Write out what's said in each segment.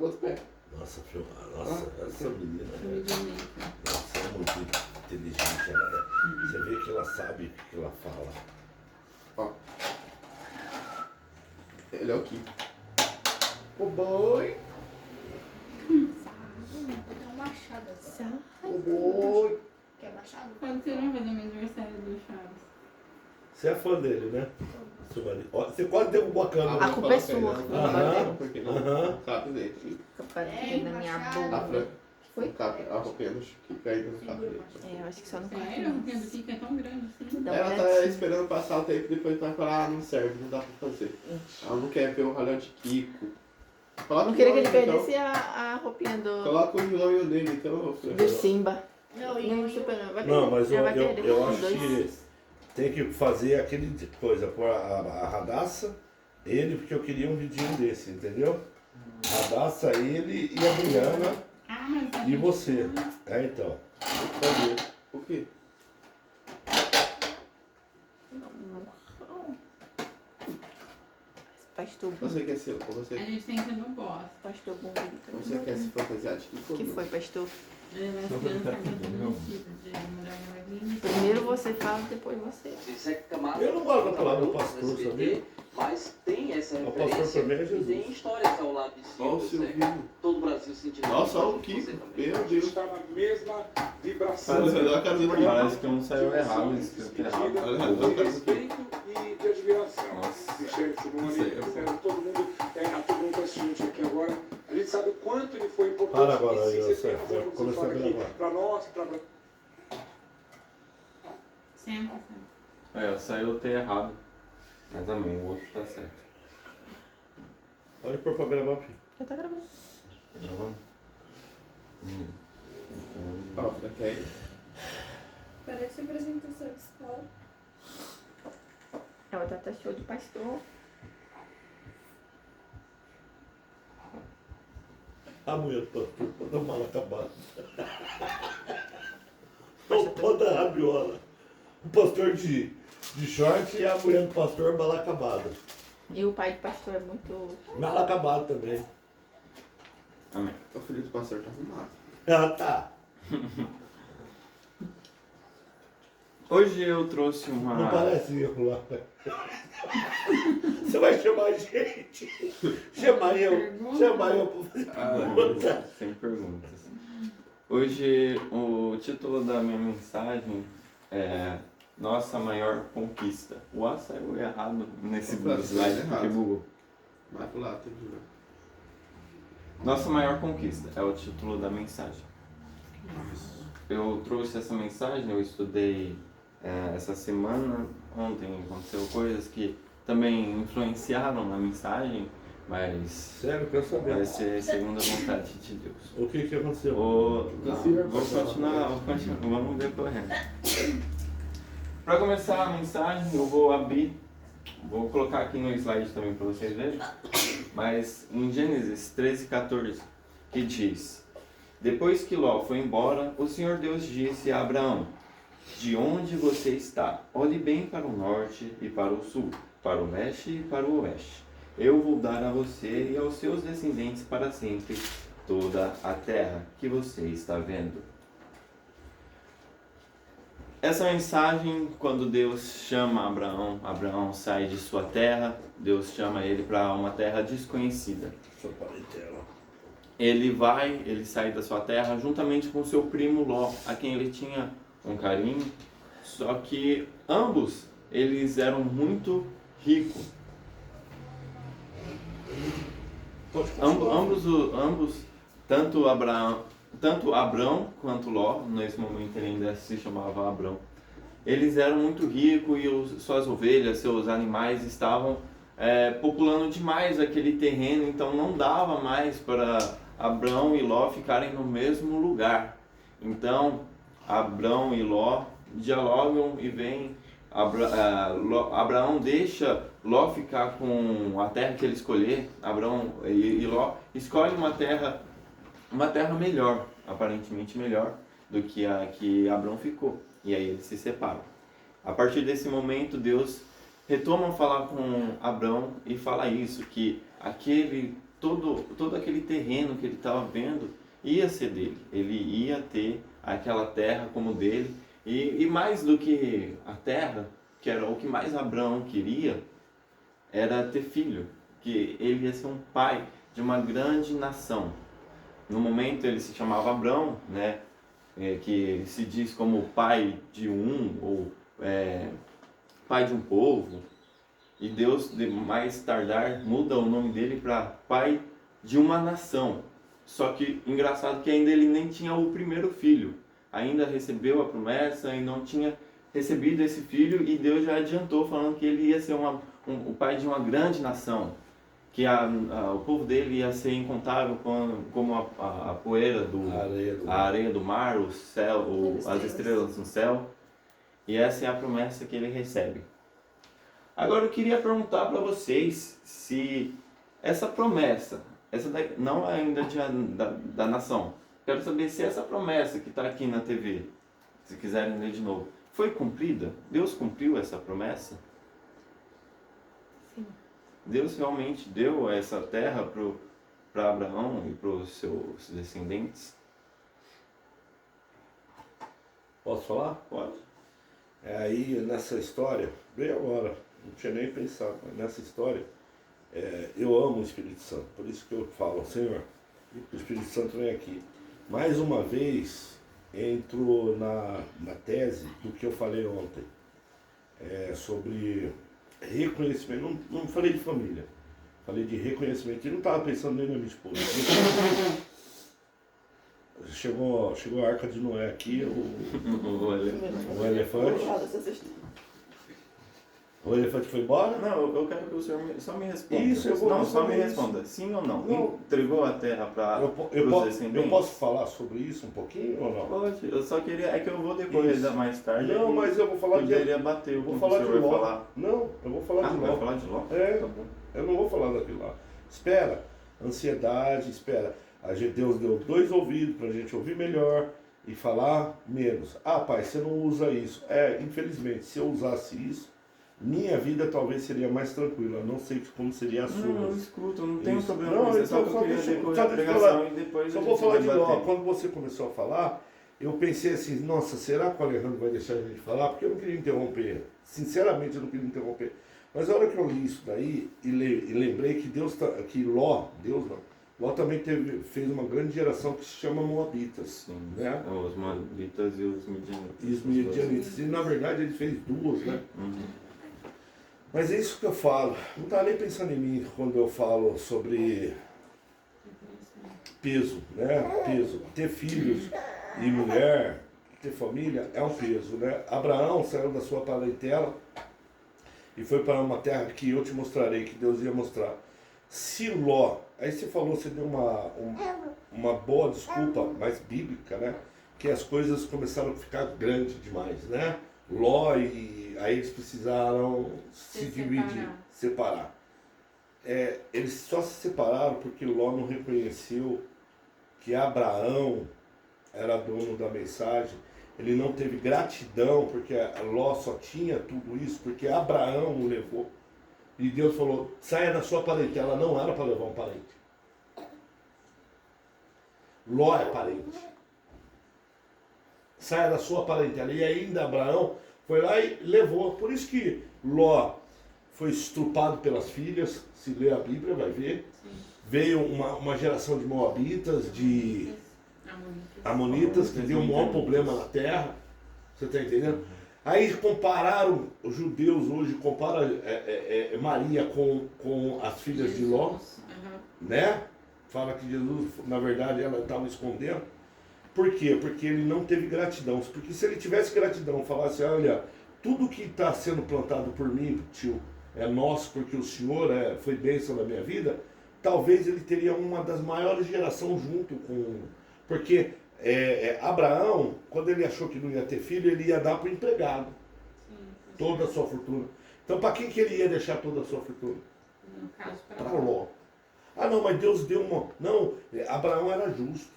Outro pé. Nossa, essa menina nossa, é muito inteligente. Você vê que ela sabe o que ela fala. Ó. Ele é o Kiko. O boi. Tem um machado assim. O boi. Quer machado? Quando você vai fazer o aniversário do Chaves? Você é fã dele, né? Seu marido. Ó, você quase derrubou a câmera. A culpa é sua. Aham. Porque não sabe dele. Fica parecendo na minha machado. A boca. Fran. A roupinha do Kiko ainda não sabe dele. É, eu acho que só não Sério? O roupinha do Kiko é tão grande assim? Dá uma Ela tá olhadinha. esperando passar o tempo e depois vai falar, não serve, não dá pra fazer. Ela não quer ver o ralhão de Kiko. Coloca Não queria que ele o nome, perdesse a roupinha então. do Coloca o nome dele, então. Simba. Não, Nem e super não. Vai Não, perder. mas Já eu vai perder. eu Os acho dois. que tem que fazer aquele coisa, pôr a Radassa, ele, porque eu queria um vidinho desse, entendeu? Radassa, ele e a Briana Ah, mas a e gente- você. É, então. Fazer. O quê? Pastor Você quer ser. Você, A gente tem que ser no boss. Pastor bonito. você quer se fantasiar de Kiko? Que foi, pastor? Ele vai crianças vestidas de mulher maravilha. Primeiro você fala, depois você. Eu não gosto da palavra pastor, sabia? Mas tem essa O pastor referência também é e Jesus. tem histórias ao lado de Olha o Silvio, né? Silvinho. Todo o Brasil sentindo. Nossa, olha o você Kiko. também. Meu A gente Deus. está na mesma vibração. Olha a cara do Kiko. Parece que um saiu errado, escrito errado. De respeito e de admiração. Nossa. Michel Simone, Sei, eu- todo mundo está assistindo aqui agora. A gente sabe o quanto ele foi importante. Para agora, E aí, você você tem razão vai quando começar você a fala aqui, gravar. para nós, para Sempre. É, saiu o T errado. Mas amém, o outro tá certo. Pode pôr pra gravar, filho. Já tá gravando. Gravando? Ó, fica aí. Parece apresentação de escola. É o Tata Show de pastor. A mulher do pastor, toda mal acabada. Toda rabiola. O pastor de short e a mulher do pastor mal acabada. E o pai do pastor é muito. Mal acabado também. Amém. O filho do pastor tá arrumado. Ah, tá. Hoje eu trouxe Não uma. parece erro lá. Você vai chamar a gente. Chamar eu pra fazer pergunta. Sem perguntas. Hoje o título da minha mensagem é Nossa Maior Conquista. O A saiu errado nesse Opa, slide errado. porque bugou. Vai pro lado, tem que ver. Nossa Maior Conquista é o título da mensagem. Eu trouxe essa mensagem, eu estudei essa semana, ontem aconteceu coisas que também influenciaram na mensagem, mas Sério, quero saber. vai ser segundo a vontade de Deus. O que aconteceu? Vou continuar, vamos ver correndo. Para começar a mensagem, eu vou abrir, vou colocar aqui no slide também para vocês verem, mas em Gênesis 13:14, que diz: Depois que Ló foi embora, o Senhor Deus disse a Abraão: De onde você está? Olhe bem para o norte e para o sul, para o leste e para o oeste. Eu vou dar a você e aos seus descendentes para sempre toda a terra que você está vendo. Essa mensagem, quando Deus chama Abraão, Abraão sai de sua terra, Deus chama ele para uma terra desconhecida. Sua parentela. Ele sai da sua terra juntamente com seu primo Ló, a quem ele tinha um carinho, só que ambos, eles eram muito ricos. Ambos, tanto Abrão quanto Ló, nesse momento ele ainda se chamava Abrão, eles eram muito ricos e suas ovelhas, seus animais estavam populando demais aquele terreno, então não dava mais para Abrão e Ló ficarem no mesmo lugar. Então Abrão e Ló dialogam e vêm. Abraão deixa Ló ficar com a terra que ele escolher. Abraão e Ló escolhem uma terra melhor, aparentemente melhor do que a que Abraão ficou. E aí eles se separam. A partir desse momento, Deus retoma a falar com Abraão e fala isso, que aquele todo aquele terreno que ele estava vendo ia ser dele. Ele ia ter aquela terra como dele. E mais do que a terra, que era o que mais Abraão queria, era ter filho. Que ele ia ser um pai de uma grande nação. No momento ele se chamava Abrão, né? Que se diz como pai de um, ou pai de um povo. E Deus, de mais tardar, muda o nome dele para pai de uma nação. Só que, engraçado que ainda ele nem tinha o primeiro filho. Ainda recebeu a promessa e não tinha recebido esse filho. E Deus já adiantou, falando que ele ia ser o pai de uma grande nação. Que o povo dele ia ser incontável como a poeira, a areia do mar, o céu, as estrelas no céu. E essa é a promessa que ele recebe. Agora eu queria perguntar para vocês se essa promessa, não ainda da nação, quero saber se essa promessa que está aqui na TV, se quiserem ler de novo, foi cumprida? Deus cumpriu essa promessa? Sim. Deus realmente deu essa terra para Abraão e para os seus descendentes? Posso falar? Pode. Aí nessa história, bem agora, não tinha nem pensado, mas nessa história, eu amo o Espírito Santo, por isso que eu falo, Senhor, o Espírito Santo vem aqui. Mais uma vez, entro na tese do que eu falei ontem, sobre reconhecimento. Não falei de família, falei de reconhecimento. Eu não estava pensando nem na minha esposa. Chegou a Arca de Noé aqui, o elefante. O elefante foi embora? Não, eu quero que o senhor só me responda. Isso, eu vou Não, só me responder responda. Sim ou não? Não. Entregou a terra para os descendentes? Eu posso falar sobre isso um pouquinho ou não? Pode. Eu só queria... É que eu vou depois Isso. mais tarde. Não, mas eu vou falar Poderia bater o vou que falar o de senhor vai Ló. falar. Não, eu vou falar de Vai Ló. falar de Ló? É. Tá bom. Eu não vou falar daquilo lá. Espera. Ansiedade, espera. Deus deu 2 ouvidos pra gente ouvir melhor e falar menos. Ah, pai, você não usa isso. Infelizmente, se eu usasse isso, minha vida talvez seria mais tranquila. Não sei como seria a sua. Não, escuta, não tem Isso. problema Não, com isso. É então só que eu queria deixa eu- decorrer só a deixa eu pregação falar. e depois Só a vou gente falar vai de Ló. bater. Quando você começou a falar, eu pensei assim, nossa, será que o Alejandro vai deixar a gente falar? Porque eu não queria interromper. Sinceramente, eu não queria interromper. Mas a hora que eu li isso daí e lembrei que Ló também fez uma grande geração que se chama Moabitas. Sim, né? Os Moabitas e os Midianitas. E os Midianitas. E na verdade ele fez 2, né? Uhum. Mas é isso que eu falo. Não estava nem pensando em mim quando eu falo sobre peso, né? Peso. Ter filhos e mulher, ter família é um peso, né? Abraão saiu da sua parentela e foi para uma terra que eu te mostrarei, que Deus ia mostrar. Se Ló, aí você falou, você deu uma boa desculpa, mais bíblica, né? Que as coisas começaram a ficar grandes demais, né? Ló e aí eles precisaram se dividir, separar. Eles só se separaram porque Ló não reconheceu que Abraão era dono da mensagem. Ele não teve gratidão porque Ló só tinha tudo isso porque Abraão o levou. E Deus falou, saia da sua parentela. Não era para levar um parente. Ló é parente. Saia da sua parentela. E ainda Abraão foi lá e levou. Por isso que Ló foi estrupado pelas filhas. Se ler a Bíblia, vai ver. Sim. Veio uma geração de moabitas, de amonitas, que deu um maior problema na terra. Você está entendendo? Aí compararam, os judeus hoje comparam Maria com as filhas de Ló, né? Fala que Jesus, na verdade, ela estava escondendo. Por quê? Porque ele não teve gratidão. Porque se ele tivesse gratidão, falasse, olha, tudo que está sendo plantado por mim, tio, é nosso, porque o Senhor foi bênção da minha vida, talvez ele teria uma das maiores gerações junto com... Porque Abraão, quando ele achou que não ia ter filho, ele ia dar para o empregado toda a sua fortuna. Então, para quem que ele ia deixar toda a sua fortuna? No caso, para Ló. Ah, não, mas Deus deu uma... Não, Abraão era justo.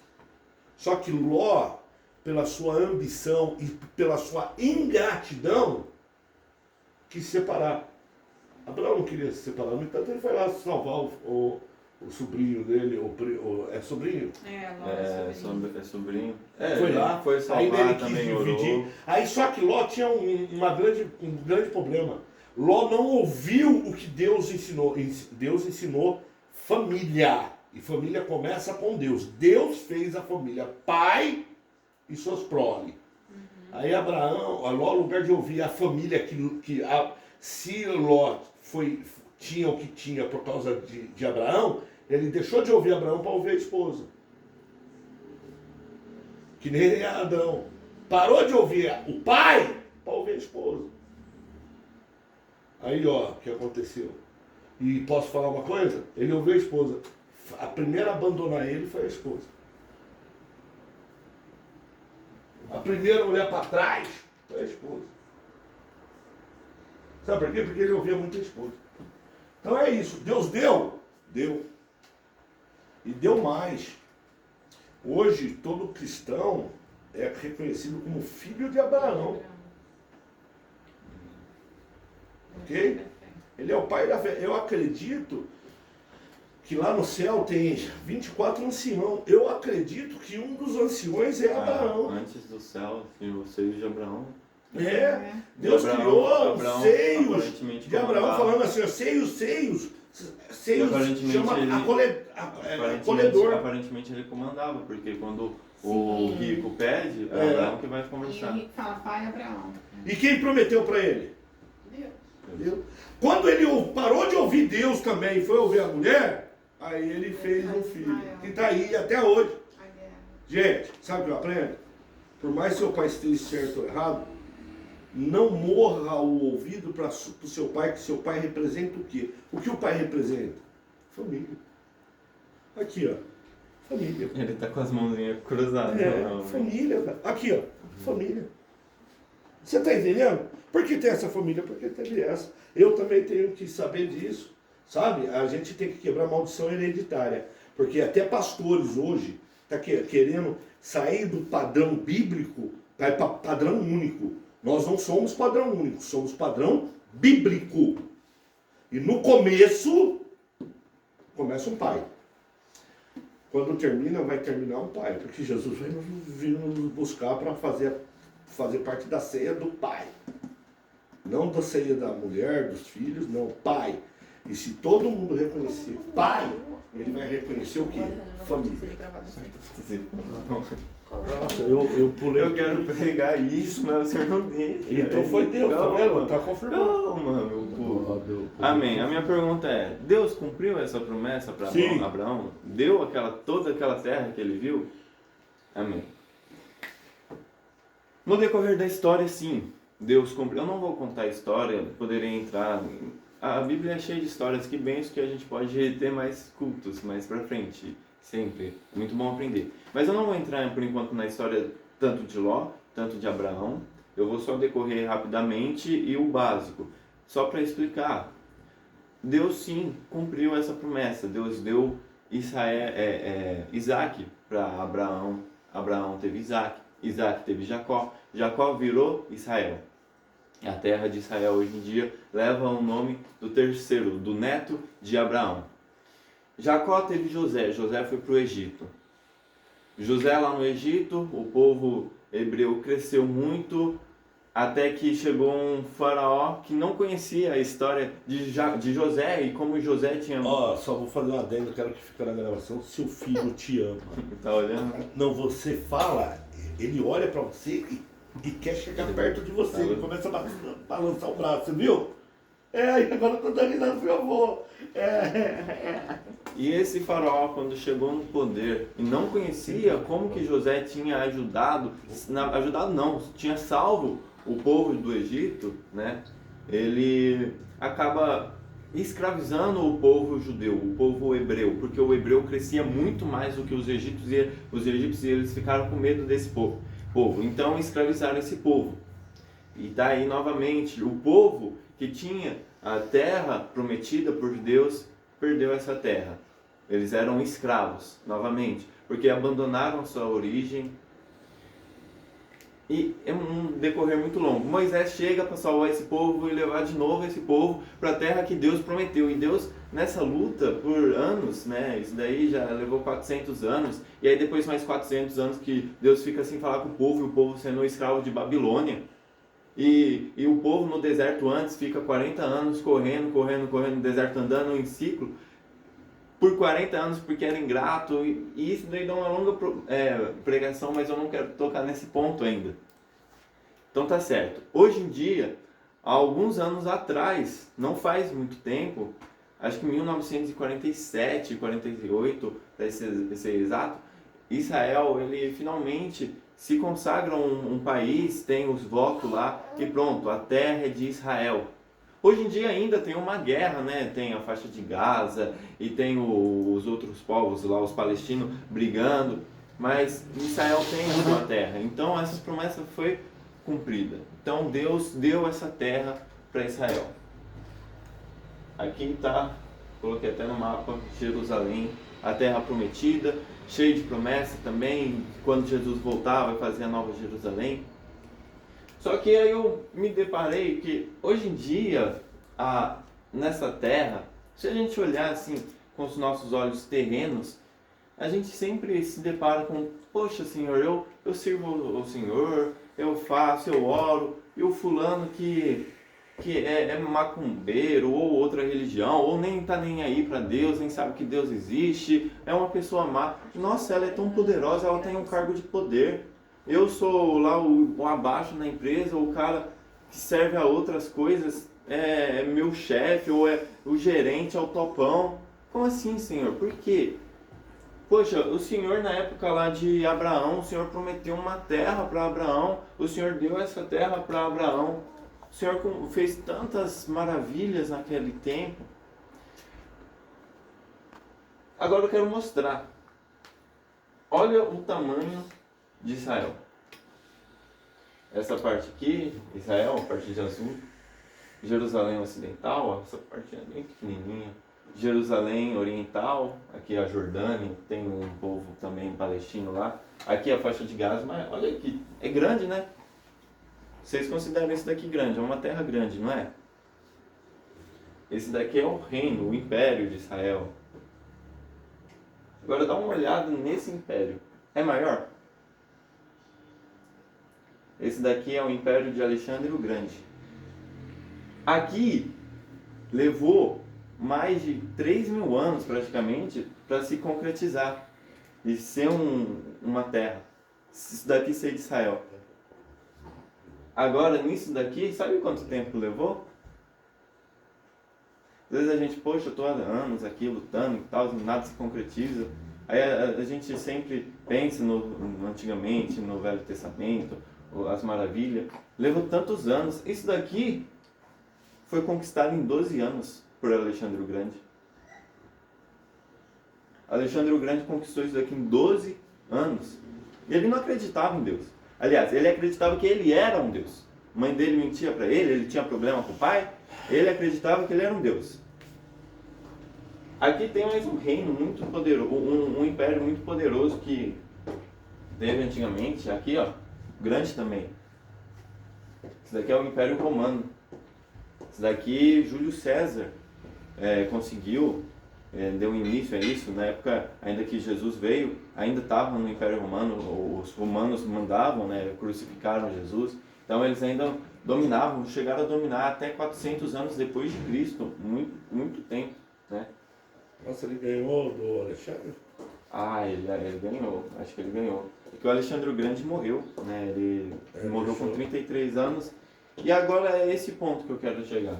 Só que Ló, pela sua ambição e pela sua ingratidão, quis separar. Abraão não queria se separar, no entanto ele foi lá salvar o sobrinho dele, é sobrinho? Ló É, sobrinho. é sobrinho. Foi lá, foi ainda ele salvar quis também, dividir. orou. Aí só que Ló tinha um grande problema. Ló não ouviu o que Deus ensinou. Deus ensinou família. E família começa com Deus. Deus fez a família pai e suas prole. Aí Abraão, Ló, no lugar de ouvir a família se Ló tinha o que tinha por causa de Abraão, ele deixou de ouvir Abraão para ouvir a esposa. Que nem Adão. Parou de ouvir o pai para ouvir a esposa. Aí, ó, o que aconteceu? E posso falar uma coisa? Ele ouviu a esposa. A primeira a abandonar ele foi a esposa. A primeira a olhar para trás foi a esposa. Sabe por quê? Porque ele ouvia muito a esposa. Então é isso. Deus deu? Deu. E deu mais. Hoje, todo cristão é reconhecido como filho de Abraão. Ok? Ele é o pai da fé. Eu acredito que lá no céu tem 24 anciãos. Eu acredito que um dos anciões é Abraão. Antes do céu, o seio de Abraão. Deus criou os seios aparentemente de Abraão, comandava. falando assim, ó, seios Aparentemente chama ele- acolhedor. Aparentemente ele comandava, porque quando o rico pede, é Abraão que vai E o conversar. rico fala, pai Abraão. E quem prometeu para ele? Deus. Entendeu? Quando ele parou de ouvir Deus também e foi ouvir a mulher, aí ele fez um filho. Que está aí até hoje. A guerra. Gente, sabe o que eu aprendo? Por mais que seu pai esteja certo ou errado, não morra o ouvido para o seu pai, que seu pai representa o quê? O que o pai representa? Família. Aqui, ó. Família. Ele tá com as mãozinhas cruzadas. não, né? Família, velho. Aqui, ó. Família. Você tá entendendo? Por que tem essa família? Porque teve essa. Eu também tenho que saber disso. Sabe? A gente tem que quebrar a maldição hereditária. Porque até pastores hoje tá querendo sair do padrão bíblico para padrão único. Nós não somos padrão único, somos padrão bíblico. E no começo, começa um pai. Quando termina, vai terminar um pai. Porque Jesus vai vir nos buscar para fazer parte da ceia do pai. Não da ceia da mulher, dos filhos, não, pai. E se todo mundo reconhecer pai, ele vai reconhecer o quê? Família. Nossa, eu pulei. Eu quero pegar isso, mas o senhor não deixa. Então foi Deus, tá vendo? Tá confirmado. Calma, meu povo. Amém. A minha pergunta é, Deus cumpriu essa promessa para Sim. Abraão? Deu toda aquela terra que ele viu? Amém. No decorrer da história, sim, Deus cumpriu. Eu não vou contar a história, poderia entrar... A Bíblia é cheia de histórias, que bem isso que a gente pode ter mais cultos mais pra frente, sempre. É muito bom aprender. Mas eu não vou entrar, por enquanto, na história tanto de Ló, tanto de Abraão. Eu vou só decorrer rapidamente e o básico, só para explicar. Deus, sim, cumpriu essa promessa. Deus deu Isaac para Abraão. Abraão teve Isaac. Isaac teve Jacó. Jacó virou Israel. A terra de Israel hoje em dia leva o nome do terceiro, do neto de Abraão. Jacó teve José. José foi para o Egito. José lá no Egito, o povo hebreu cresceu muito, até que chegou um faraó que não conhecia a história de José e como José tinha... Ó, só vou fazer uma adendo, quero que fique na gravação. Seu filho te ama. Tá olhando? Não, você fala, ele olha pra você e quer chegar perto de você. Ele começa a balançar o braço, você viu? Aí agora eu tô dando risada pro meu avô. E esse faraó, quando chegou no poder e não conhecia como que José tinha ajudado não, tinha salvo o povo do Egito, né? Ele acaba escravizando o povo judeu, o povo hebreu, porque o hebreu crescia muito mais do que os egípcios e os egípcios eles ficaram com medo desse povo. Então escravizaram esse povo. E daí novamente o povo que tinha a terra prometida por Deus perdeu essa terra. Eles eram escravos novamente, porque abandonaram sua origem. E é um decorrer muito longo. Moisés chega para salvar esse povo e levar de novo esse povo para a terra que Deus prometeu. E Deus nessa luta por anos, né? Isso daí já levou 400 anos, e aí depois mais 400 anos que Deus fica sem falar com o povo, e o povo sendo escravo de Babilônia. E o povo no deserto antes fica 40 anos correndo no deserto, andando em ciclo, por 40 anos porque era ingrato, e isso daí dá uma longa pregação, mas eu não quero tocar nesse ponto ainda. Então tá certo. Hoje em dia, há alguns anos atrás, não faz muito tempo, acho que 1947, 48, para ser exato, Israel, ele finalmente se consagra um país, tem os votos lá, e pronto, a terra é de Israel. Hoje em dia ainda tem uma guerra, né? Tem a faixa de Gaza e tem os outros povos lá, os palestinos, brigando, mas Israel tem a sua terra. Então essa promessa foi cumprida. Então Deus deu essa terra para Israel. Aqui está, coloquei até no mapa, Jerusalém, a terra prometida, cheia de promessa também. Quando Jesus voltar, vai fazer a nova Jerusalém. Só que aí eu me deparei que hoje em dia, nessa terra, se a gente olhar assim com os nossos olhos terrenos, a gente sempre se depara com, poxa Senhor, eu sirvo o Senhor, eu faço, eu oro, e o fulano que é macumbeiro ou outra religião, ou nem está nem aí para Deus, nem sabe que Deus existe, é uma pessoa má. Nossa, ela é tão poderosa, ela tem um cargo de poder. Eu sou lá o abaixo na empresa, o cara que serve a outras coisas, é meu chefe, ou é o gerente, é o topão. Como assim, Senhor? Por quê? Poxa, o Senhor na época lá de Abraão, o Senhor prometeu uma terra para Abraão, o Senhor deu essa terra para Abraão. O Senhor fez tantas maravilhas naquele tempo. Agora eu quero mostrar. Olha o tamanho de Israel. Essa parte aqui, Israel, a parte de azul. Jerusalém Ocidental, ó, essa parte é bem pequenininha. Jerusalém Oriental, aqui a Jordânia, tem um povo também palestino lá. Aqui a faixa de Gaza, mas olha aqui, é grande, né? Vocês consideram isso daqui grande, é uma terra grande, não é? Esse daqui é o reino, o império de Israel. Agora dá uma olhada nesse império. É maior? Esse daqui é o Império de Alexandre o Grande. Aqui levou mais de 3.000 anos praticamente para se concretizar e ser uma terra. Isso daqui ser de Israel. Agora nisso daqui, sabe quanto tempo levou? Às vezes a gente, poxa, eu estou há anos aqui lutando e tal, nada se concretiza. Aí a gente sempre pensa antigamente, no Velho Testamento, as maravilhas. Levou tantos anos. Isso daqui foi conquistado em 12 anos por Alexandre o Grande. Alexandre o Grande conquistou isso daqui em 12 anos. E ele não acreditava em Deus. Aliás, ele acreditava que ele era um Deus. A mãe dele mentia para ele tinha problema com o pai. Ele acreditava que ele era um Deus. Aqui tem mais um reino muito poderoso, um império muito poderoso que teve antigamente. Aqui, ó, grande também. Esse daqui é o Império Romano. Esse daqui, Júlio César conseguiu, deu início a isso. Na época, ainda que Jesus veio, ainda estava no Império Romano. Os romanos mandavam, né, crucificaram Jesus. Então eles ainda dominavam, chegaram a dominar até 400 anos depois de Cristo. Muito, muito tempo, né? Nossa, ele ganhou do Alexandre? Ah, ele ganhou, acho que ele ganhou. Porque o Alexandre o Grande morreu, né? Ele morreu com 33 anos. E agora é esse ponto que eu quero chegar.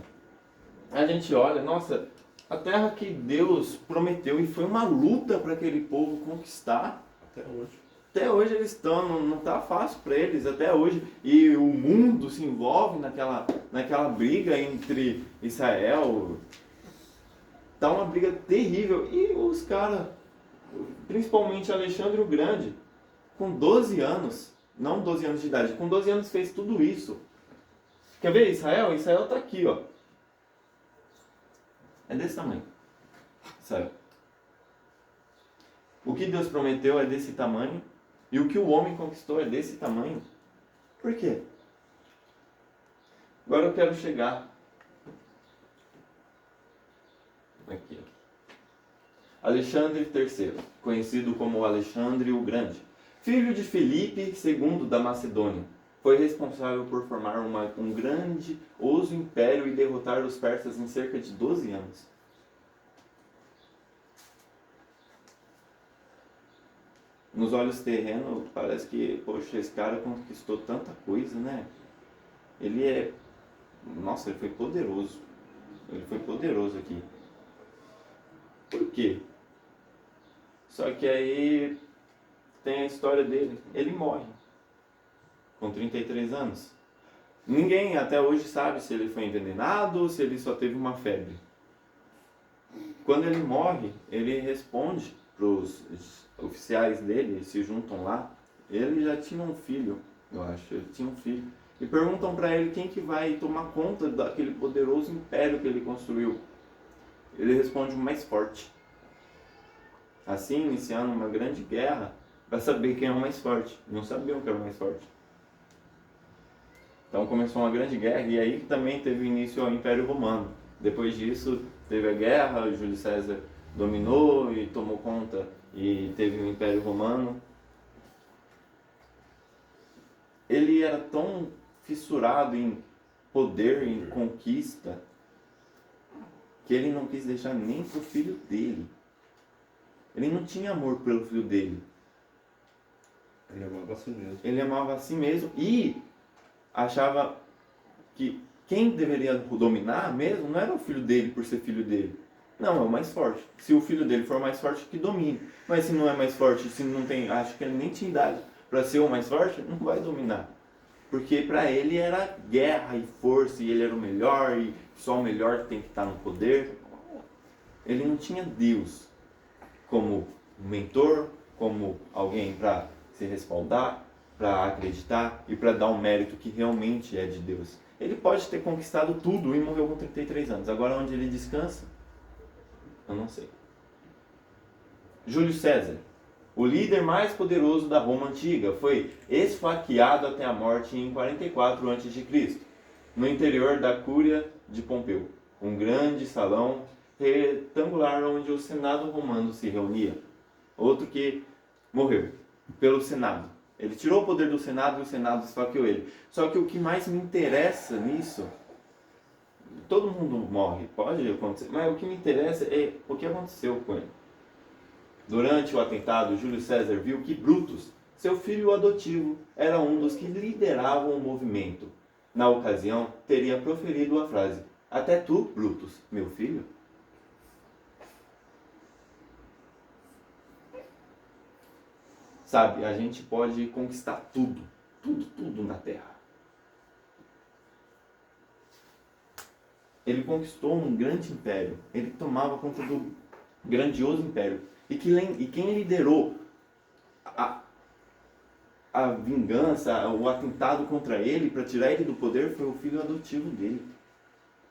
A gente olha, nossa, a terra que Deus prometeu e foi uma luta para aquele povo conquistar. Até hoje eles estão, não está fácil para eles, até hoje. E o mundo se envolve naquela briga entre Israel. Tá uma briga terrível. E os caras, principalmente Alexandre o Grande, com 12 anos, não 12 anos de idade, com 12 anos fez tudo isso. Quer ver Israel? Israel tá aqui, ó. É desse tamanho. Israel. O que Deus prometeu é desse tamanho. E o que o homem conquistou é desse tamanho. Por quê? Agora eu quero chegar aqui, ó. Alexandre III, conhecido como Alexandre o Grande, filho de Filipe II da Macedônia, foi responsável por formar um grandioso império e derrotar os persas em cerca de 12 anos. Nos olhos terrenos, parece que, poxa, esse cara conquistou tanta coisa, né? Nossa, ele foi poderoso. Ele foi poderoso aqui. Por quê? Só que aí tem a história dele. Ele morre com 33 anos. Ninguém até hoje sabe se ele foi envenenado ou se ele só teve uma febre. Quando ele morre, ele responde para os oficiais dele, se juntam lá. Ele já tinha um filho, eu acho. Ele tinha um filho. E perguntam para ele quem que vai tomar conta daquele poderoso império que ele construiu. Ele responde o mais forte. Assim, iniciando uma grande guerra para saber quem é o mais forte. Não sabiam quem era o mais forte. Então começou uma grande guerra e aí também teve início ao Império Romano. Depois disso teve a guerra, Júlio César dominou e tomou conta e teve o Império Romano. Ele era tão fissurado em poder, em conquista, que ele não quis deixar nem pro filho dele. Ele não tinha amor pelo filho dele. Ele amava a si mesmo. Ele amava a si mesmo e achava que quem deveria dominar mesmo não era o filho dele por ser filho dele. Não, é o mais forte. Se o filho dele for mais forte, que domine. Mas se não é mais forte, se não tem, acho que ele nem tinha idade para ser o mais forte, não vai dominar. Porque para ele era guerra e força, e ele era o melhor, e só o melhor tem que estar no poder. Ele não tinha Deus como mentor, como alguém para se respaldar, para acreditar e para dar um mérito que realmente é de Deus. Ele pode ter conquistado tudo e morreu com 33 anos. Agora onde ele descansa? Eu não sei. Júlio César, o líder mais poderoso da Roma antiga, foi esfaqueado até a morte em 44 a.C., no interior da Cúria de Pompeu, um grande salão retangular onde o Senado romano se reunia. Outro que morreu pelo Senado. Ele tirou o poder do Senado e o Senado esfaqueou ele. Só que o que mais me interessa nisso, todo mundo morre, pode acontecer, mas o que me interessa é o que aconteceu com ele. Durante o atentado, Júlio César viu que Brutus, seu filho adotivo, era um dos que lideravam o movimento. Na ocasião, teria proferido a frase: "Até tu, Brutus, meu filho?" Sabe, a gente pode conquistar tudo, tudo na Terra. Ele conquistou um grande império, ele tomava conta do grandioso império. E quem liderou a vingança, o atentado contra ele, para tirar ele do poder, foi o filho adotivo dele.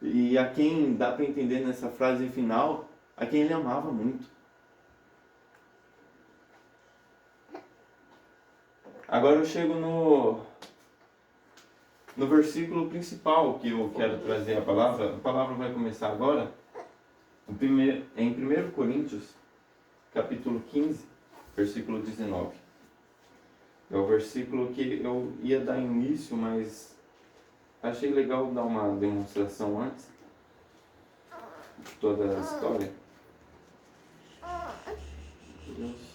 E a quem dá para entender nessa frase final, a quem ele amava muito. Agora eu chego no versículo principal que eu quero trazer a palavra. A palavra vai começar agora, em 1 Coríntios, capítulo 15, versículo 19. É o versículo que eu ia dar início, mas achei legal dar uma demonstração antes de toda a história. Deus.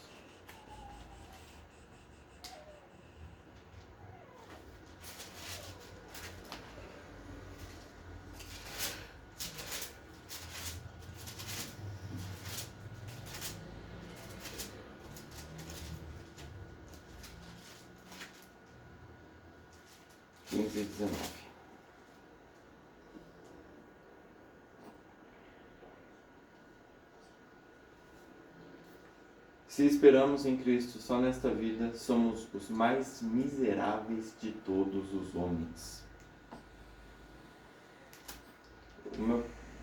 e 19. Se esperamos em Cristo só nesta vida, somos os mais miseráveis de todos os homens.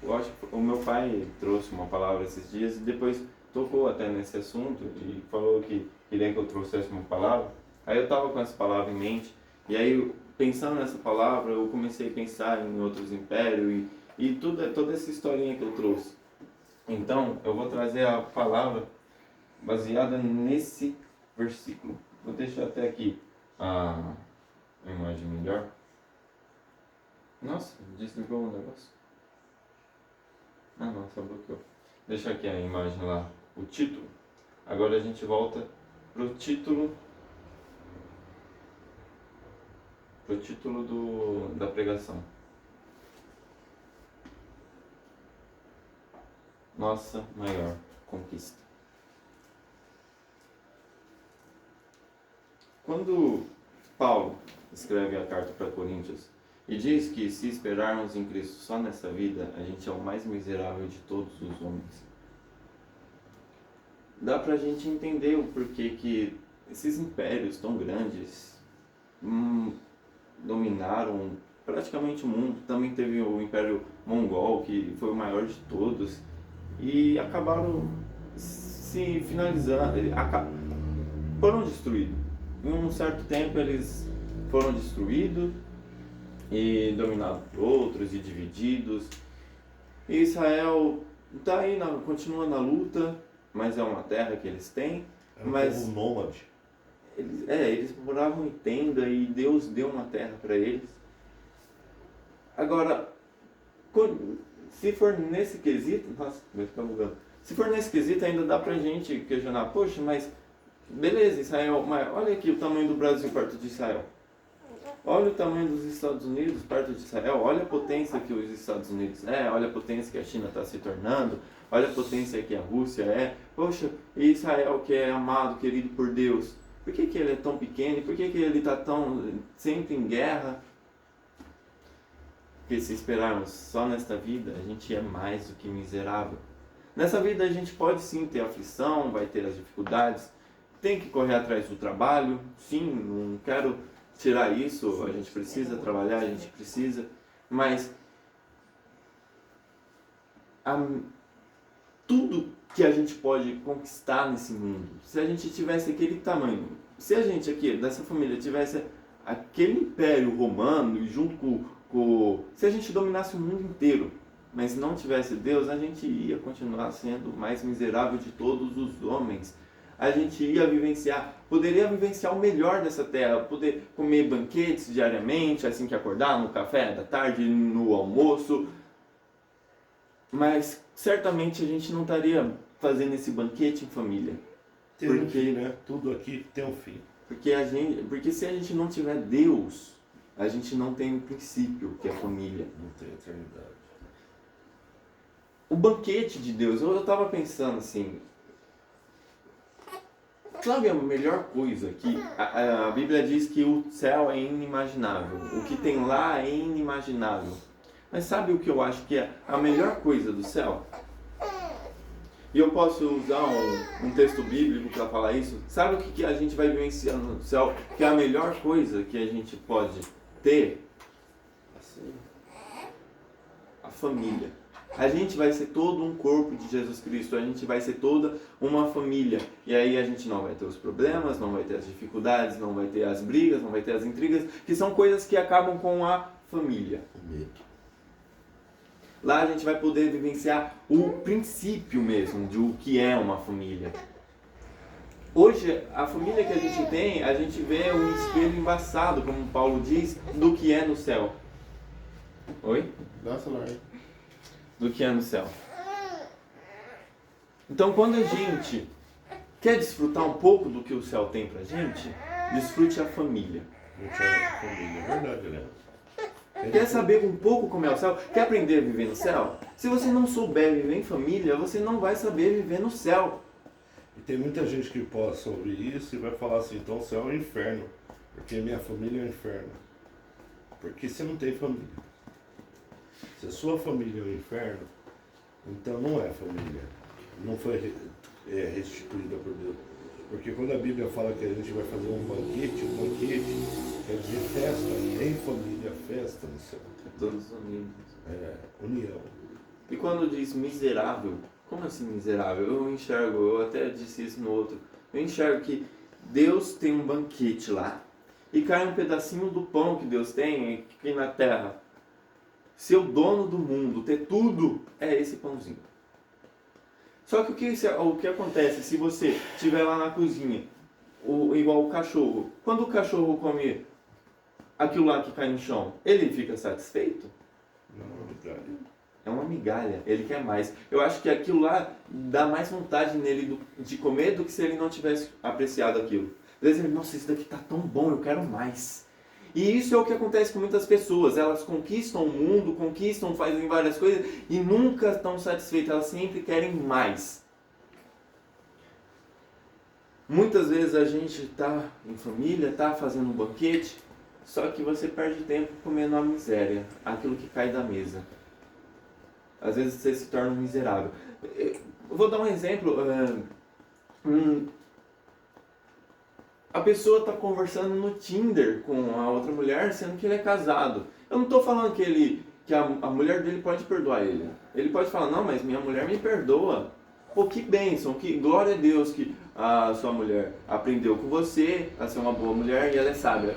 Eu acho que o meu pai trouxe uma palavra esses dias e depois tocou até nesse assunto e falou que queria que eu trouxesse uma palavra. Aí eu estava com essa palavra em mente e aí, pensando nessa palavra, eu comecei a pensar em outros impérios e toda essa historinha que eu trouxe. Então, eu vou trazer a palavra baseada nesse versículo. Vou deixar até aqui a imagem melhor. Nossa, desligou o negócio. Ah, não, só bloqueou. Deixa aqui a imagem lá, o título. Agora a gente volta pro título da pregação. Nossa maior conquista. Quando Paulo escreve a carta para Coríntios e diz que se esperarmos em Cristo só nessa vida, a gente é o mais miserável de todos os homens. Dá pra gente entender o porquê que esses impérios tão grandes dominaram praticamente o mundo. Também teve o Império Mongol, que foi o maior de todos, e acabaram se finalizando, foram destruídos. Em um certo tempo eles foram destruídos e dominados por outros e divididos. E Israel tá aí, continua na luta, mas é uma terra que eles têm. Era um mas povo nômade. eles moravam em tenda e Deus deu uma terra para eles. Agora, se for nesse quesito, nossa, vai ficar bugando. Se for nesse quesito, ainda dá pra gente questionar, poxa, mas beleza, Israel, mas olha aqui o tamanho do Brasil perto de Israel. Olha o tamanho dos Estados Unidos perto de Israel. Olha a potência que os Estados Unidos é. Olha a potência que a China está se tornando. Olha a potência que a Rússia é. Poxa, e Israel que é amado, querido por Deus. Por que ele é tão pequeno? Por que ele está tão sempre em guerra? Porque se esperarmos só nesta vida, a gente é mais do que miserável. Nessa vida a gente pode sim ter aflição, vai ter as dificuldades. Tem que correr atrás do trabalho. Sim, não quero tirar isso, a gente precisa trabalhar, a gente precisa, mas tudo que a gente pode conquistar nesse mundo, se a gente tivesse aquele tamanho, se a gente aqui, dessa família, tivesse aquele império romano e junto se a gente dominasse o mundo inteiro, mas não tivesse Deus, a gente ia continuar sendo o mais miserável de todos os homens. A gente poderia vivenciar o melhor dessa terra, poder comer banquetes diariamente, assim que acordar, no café da tarde, no almoço. Mas certamente a gente não estaria fazendo esse banquete em família. Tem um fim, né? Tudo aqui tem um fim. Porque se a gente não tiver Deus, a gente não tem o princípio, que é a família. Não tem eternidade. O banquete de Deus, eu estava pensando assim, sabe a melhor coisa que a Bíblia diz que o céu é inimaginável, o que tem lá é inimaginável. Mas sabe o que eu acho que é a melhor coisa do céu? E eu posso usar um texto bíblico para falar isso. Sabe o que a gente vai vivenciar no céu? Que é a melhor coisa que a gente pode ter? Assim, a família. A gente vai ser todo um corpo de Jesus Cristo, a gente vai ser toda uma família. E aí a gente não vai ter os problemas, não vai ter as dificuldades, não vai ter as brigas, não vai ter as intrigas, que são coisas que acabam com a família. O medo. Lá a gente vai poder vivenciar o princípio mesmo de o que é uma família. Hoje, a família que a gente vê um espelho embaçado, como Paulo diz, do que é no céu. Oi? Nossa, Lari. Do que é no céu. Então, quando a gente quer desfrutar um pouco do que o céu tem pra gente, desfrute a família. Não tinha família, é verdade, né? Quer saber um pouco como é o céu? Quer aprender a viver no céu? Se você não souber viver em família, você não vai saber viver no céu. E tem muita gente que possa ouvir isso e vai falar assim, então o céu é o inferno, porque minha família é o inferno. Porque você não tem família. Se a sua família é o inferno, então não é família. Não foi restituída por Deus. Porque quando a Bíblia fala que a gente vai fazer um banquete quer dizer festa, em família, festa no céu. Todos unidos. União. E quando diz miserável, como assim miserável? Eu até disse isso no outro, eu enxergo que Deus tem um banquete lá e cai um pedacinho do pão que Deus tem aqui na terra. Ser o dono do mundo, ter tudo, é esse pãozinho. Só que o que acontece se você estiver lá na cozinha, igual o cachorro, quando o cachorro come aquilo lá que cai no chão, ele fica satisfeito? Não, É uma migalha, ele quer mais. Eu acho que aquilo lá dá mais vontade nele de comer do que se ele não tivesse apreciado aquilo. Às vezes ele, nossa, isso daqui tá tão bom, eu quero mais. E isso é o que acontece com muitas pessoas. Elas conquistam o mundo, fazem várias coisas e nunca estão satisfeitas. Elas sempre querem mais. Muitas vezes a gente está em família, está fazendo um banquete, só que você perde tempo comendo a miséria, aquilo que cai da mesa. Às vezes você se torna um miserável. Eu vou dar um exemplo. A pessoa está conversando no Tinder com a outra mulher, sendo que ele é casado. Eu não estou falando que a mulher dele pode perdoar ele. Ele pode falar, não, mas minha mulher me perdoa. Pô, que bênção, que glória a Deus que a sua mulher aprendeu com você a ser uma boa mulher e ela é sábia.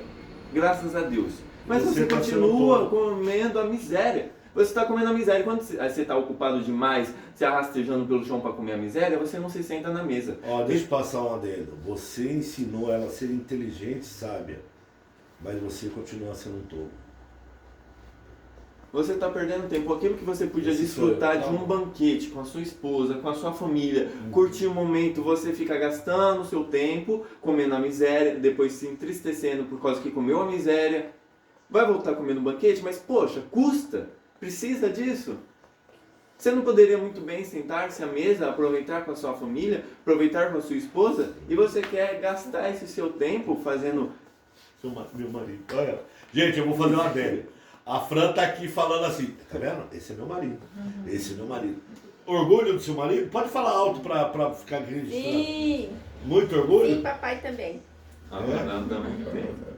Graças a Deus. Mas você tá continua comendo a miséria. Você está comendo a miséria. Quando você está ocupado demais, se arrastejando pelo chão para comer a miséria, você não se senta na mesa. Ó, deixa eu passar um adendo. Você ensinou ela a ser inteligente e sábia, mas você continua sendo um tolo. Você está perdendo tempo. Aquilo que você podia desfrutar de um banquete com a sua esposa, com a sua família, curtir o momento, você fica gastando o seu tempo, comendo a miséria, depois se entristecendo por causa que comeu a miséria. Vai voltar comendo banquete, mas poxa, custa. Precisa disso? Você não poderia muito bem sentar-se à mesa, aproveitar com a sua família, aproveitar com a sua esposa, e você quer gastar esse seu tempo fazendo... Meu marido, olha. Gente, eu vou fazer uma adendo. A Fran tá aqui falando assim, tá vendo? Esse é meu marido. Esse é meu marido. Orgulho do seu marido? Pode falar alto pra ficar registrado. Sim. Muito orgulho? Sim, papai também. Agora também tem.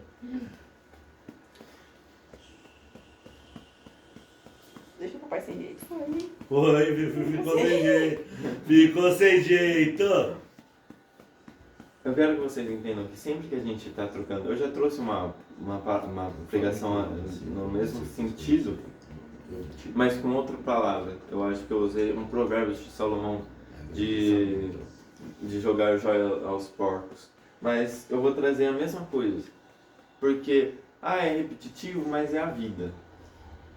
Deixa o papai sem jeito. Ficou sem jeito. Ficou sem jeito. Eu quero que vocês entendam que sempre que a gente está trocando... Eu já trouxe uma pregação no mesmo sentido, mas com outra palavra. Eu acho que eu usei um provérbio de Salomão de jogar joia aos porcos. Mas eu vou trazer a mesma coisa. Porque, é repetitivo, mas é a vida.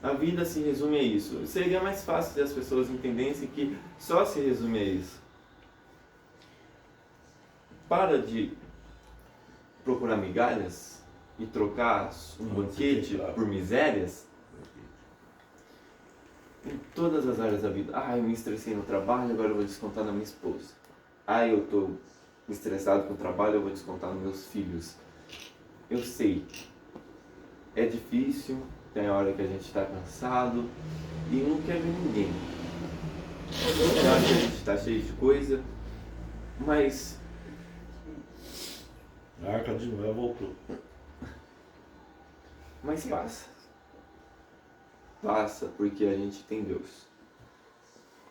A vida se resume a isso. Seria mais fácil se as pessoas entendessem que só se resume a isso. Para de procurar migalhas e trocar um banquete por misérias em todas as áreas da vida. Eu me estressei no trabalho, agora eu vou descontar na minha esposa. Eu estou estressado com o trabalho, eu vou descontar nos meus filhos. Eu sei, é difícil, tem hora que a gente está cansado e não quer ver ninguém. Tem hora que a gente está cheio de coisa, mas... A Arca de Noé voltou. Mas passa. Passa porque a gente tem Deus.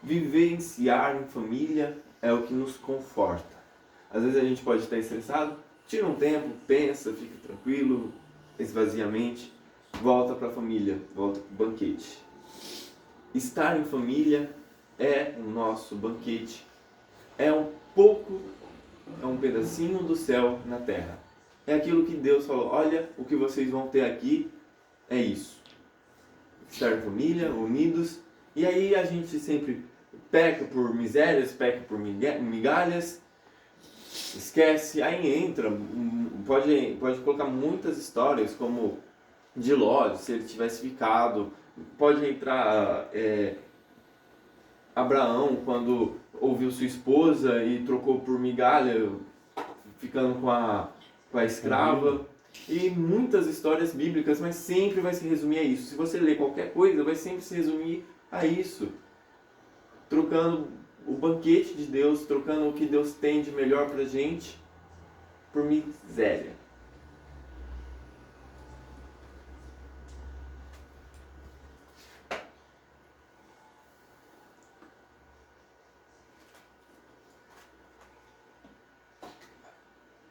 Vivenciar em família é o que nos conforta. Às vezes a gente pode estar estressado, tira um tempo, pensa, fica tranquilo, esvazia a mente, volta para a família, volta para o banquete. Estar em família é o nosso banquete. É um pedacinho do céu na terra. É aquilo que Deus falou, olha, o que vocês vão ter aqui é isso. Estar em família, unidos. E aí a gente sempre peca por misérias, peca por migalhas, esquece, aí entra, pode colocar muitas histórias, como de Ló, se ele tivesse ficado, pode entrar Abraão, quando ouviu sua esposa e trocou por migalha, ficando com a escrava, e muitas histórias bíblicas, mas sempre vai se resumir a isso. Se você ler qualquer coisa, vai sempre se resumir a isso. Trocando o banquete de Deus, trocando o que Deus tem de melhor pra gente, por miséria.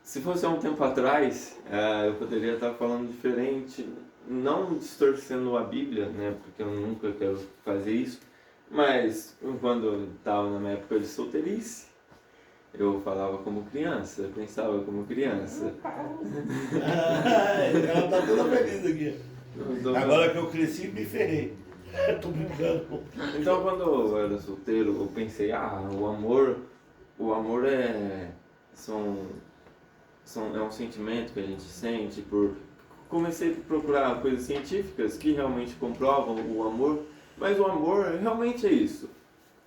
Se fosse há um tempo atrás, eu poderia estar falando diferente, não distorcendo a Bíblia, né, porque eu nunca quero fazer isso, Mas quando eu estava na minha época de solteirice, eu falava como criança, eu pensava como criança. Ela tá toda feliz aqui. Agora que eu cresci, me ferrei. Tô brincando. Então quando eu era solteiro, eu pensei, o amor é um sentimento que a gente sente por... Comecei a procurar coisas científicas que realmente comprovam o amor, mas o amor realmente é isso.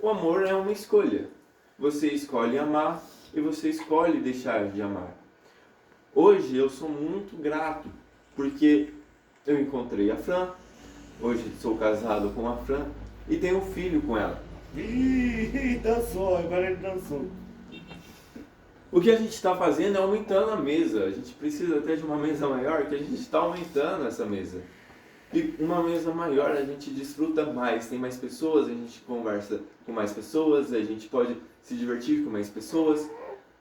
O amor é uma escolha. Você escolhe amar e você escolhe deixar de amar. Hoje eu sou muito grato porque eu encontrei a Fran, hoje sou casado com a Fran e tenho um filho com ela. Ih, dançou, agora ele dançou. O que a gente está fazendo é aumentando a mesa. A gente precisa até de uma mesa maior, que a gente está aumentando essa mesa. E uma mesa maior a gente desfruta mais, tem mais pessoas, a gente conversa com mais pessoas, a gente pode se divertir com mais pessoas.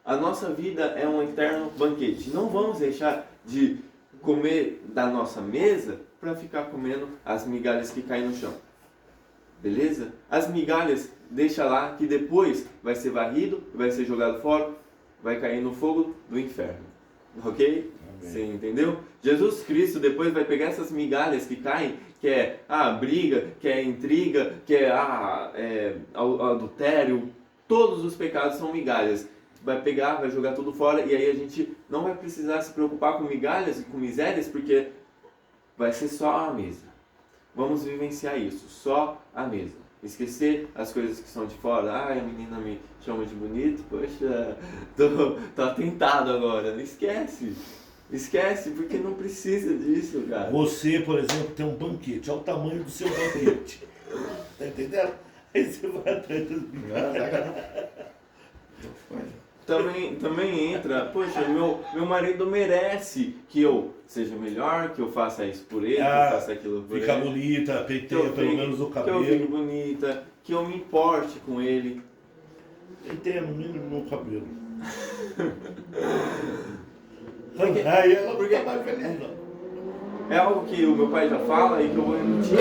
A nossa vida é um eterno banquete. Não vamos deixar de comer da nossa mesa para ficar comendo as migalhas que caem no chão. Beleza? As migalhas, deixa lá que depois vai ser varrido, vai ser jogado fora, vai cair no fogo do inferno. Ok? Você entendeu? Jesus Cristo depois vai pegar essas migalhas que caem, que é briga, que é intriga, que é adultério, todos os pecados são migalhas. Vai pegar, vai jogar tudo fora e aí a gente não vai precisar se preocupar com migalhas e com misérias, porque vai ser só a mesa. Vamos vivenciar isso, só a mesa. Esquecer as coisas que são de fora. A menina me chama de bonito, poxa, tô atentado agora. Esquece. Esquece, porque não precisa disso, cara. Você, por exemplo, tem um banquete. Olha o tamanho do seu banquete. Tá entendendo? Aí você vai atrás das migalhas. Também entra, poxa, meu marido merece que eu seja melhor, que eu faça isso por ele, que eu faça aquilo por fica ele. bonita, penteia pelo menos o cabelo. Que eu fique bonita, que eu me importe com ele. Penteia no mínimo no cabelo. Porque- Aí ela porque- não tá mais feliz, não. É algo que o meu pai já fala e que eu vou repetir,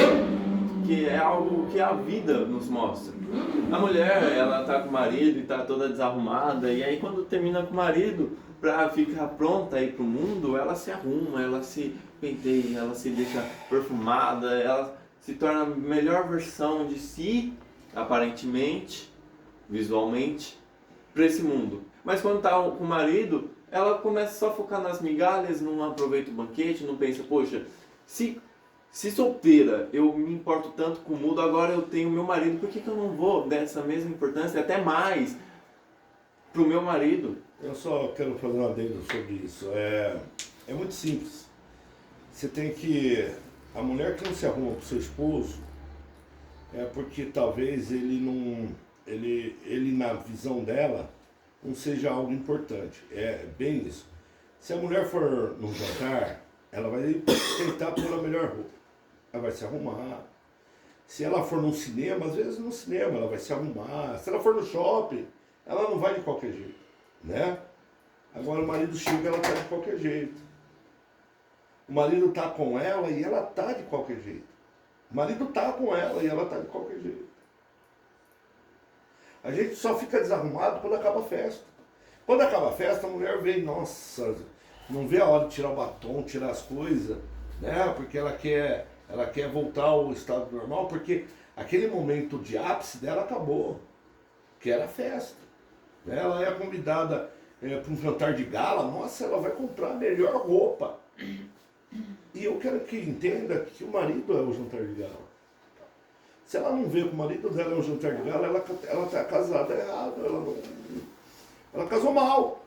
que é algo que a vida nos mostra. A mulher, ela tá com o marido e tá toda desarrumada, e aí quando termina com o marido, pra ficar pronta aí pro mundo, ela se arruma, ela se penteia, ela se deixa perfumada, ela se torna a melhor versão de si, aparentemente, visualmente, pra esse mundo. Mas quando tá com o marido, ela começa só a focar nas migalhas, não aproveita o banquete, não pensa, poxa, se solteira eu me importo tanto com o mundo, agora eu tenho meu marido, por que eu não vou dar essa mesma importância, até mais, pro meu marido? Eu só quero fazer uma adendo sobre isso. É muito simples. Você tem que... A mulher que não se arruma pro seu esposo é porque talvez ele não... Ele na visão dela não seja algo importante. É bem isso. Se a mulher for num jantar, ela vai tentar pôr a melhor roupa. Ela vai se arrumar. Se ela for num cinema, às vezes no cinema ela vai se arrumar. Se ela for no shopping, ela não vai de qualquer jeito, né? Agora o marido chega, ela tá de qualquer jeito. O marido tá com ela e ela tá de qualquer jeito. O marido tá com ela e ela tá de qualquer jeito. A gente só fica desarrumado quando acaba a festa. Quando acaba a festa, a mulher vem, nossa, não vê a hora de tirar o batom, tirar as coisas, né? Porque ela quer voltar ao estado normal, porque aquele momento de ápice dela acabou, que era a festa. Né? Ela é convidada para um jantar de gala, nossa, ela vai comprar a melhor roupa. E eu quero que entenda que o marido é o jantar de gala. Se ela não vê que o marido dela é um jantar de gala, ela está casada errado, ela casou mal.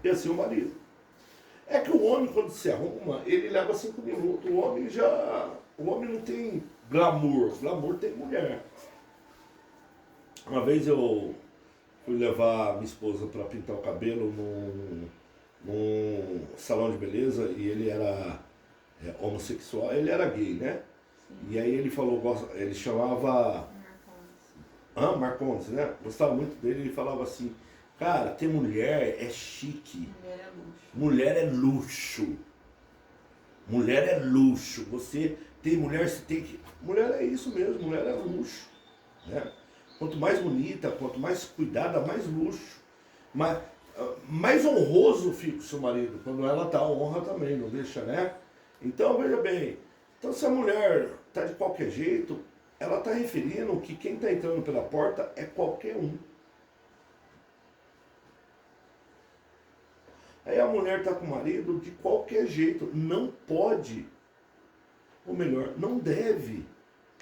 E assim o marido. É que o homem, quando se arruma, ele leva 5 minutos. O homem não tem glamour. Glamour tem mulher. Uma vez eu fui levar minha esposa para pintar o cabelo num salão de beleza e ele era homossexual. Ele era gay, né? E aí ele falou, ele chamava Marcondes, né? Gostava muito dele, ele falava assim, cara, ter mulher é chique. Mulher é luxo. Mulher é luxo. Mulher é luxo. Você tem mulher, você tem que... Mulher é isso mesmo, mulher é luxo. Né? Quanto mais bonita, quanto mais cuidada, mais luxo. Mais honroso fica o seu marido. Quando ela tá, honra também, não deixa, né? Então, veja bem. Então, se a mulher tá de qualquer jeito, ela tá referindo que quem tá entrando pela porta é qualquer um. Aí a mulher tá com o marido de qualquer jeito. Não pode. Ou melhor, não deve.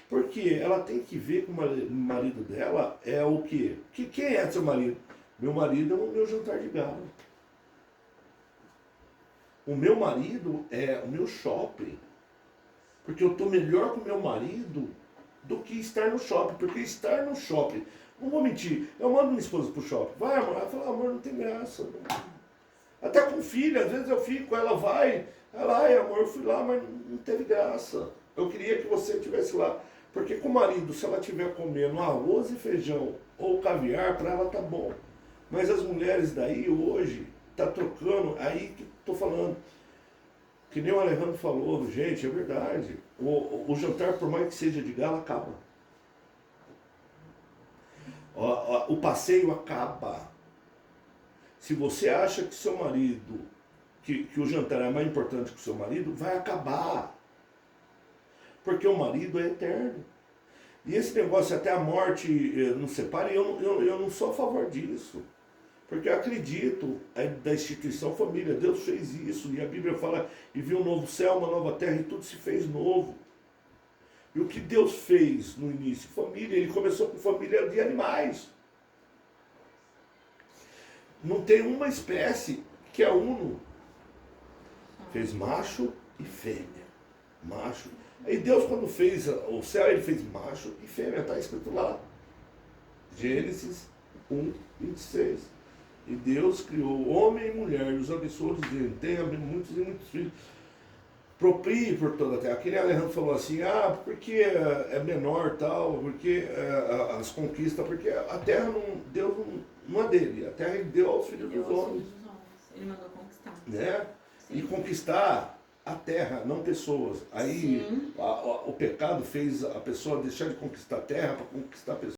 Porque ela tem que ver que o marido dela é o quê? Quem é seu marido? Meu marido é o meu jantar de gala. O meu marido é o meu shopping. Porque eu estou melhor com o meu marido do que estar no shopping. Porque estar no shopping, não vou mentir, eu mando minha esposa pro shopping. Vai, amor. Ela fala, amor, não tem graça. Até com filha, às vezes eu fico, ela vai. Ela, ai amor, eu fui lá, mas não teve graça. Eu queria que você estivesse lá. Porque com o marido, se ela estiver comendo arroz e feijão ou caviar, para ela tá bom. Mas as mulheres daí hoje tá trocando, aí que tô falando. Que nem o Alejandro falou, gente, é verdade. O jantar, por mais que seja de gala, acaba. O passeio acaba. Se você acha que seu marido, que o jantar é mais importante que o seu marido, vai acabar. Porque o marido é eterno. E esse negócio até a morte nos separa, eu não sou a favor disso. Porque eu acredito da instituição família. Deus fez isso. E a Bíblia fala, e viu um novo céu, uma nova terra, e tudo se fez novo. E o que Deus fez no início? Família. Ele começou com família de animais. Não tem uma espécie que é uno. Fez macho e fêmea. Macho. Aí Deus, quando fez o céu, ele fez macho e fêmea. Está escrito lá. Gênesis 1, 26. E Deus criou homem e mulher, e os abençoou, dizendo, tenha muitos e muitos filhos. Proprie por toda a terra. Aquele Alejandro falou assim, porque é menor tal, porque as conquistas, porque a terra, Deus não é dele, a terra ele deu aos filhos dos homens. Ele mandou conquistar. Né? E conquistar a terra, não pessoas. Aí o pecado fez a pessoa deixar de conquistar a terra para conquistar pessoas.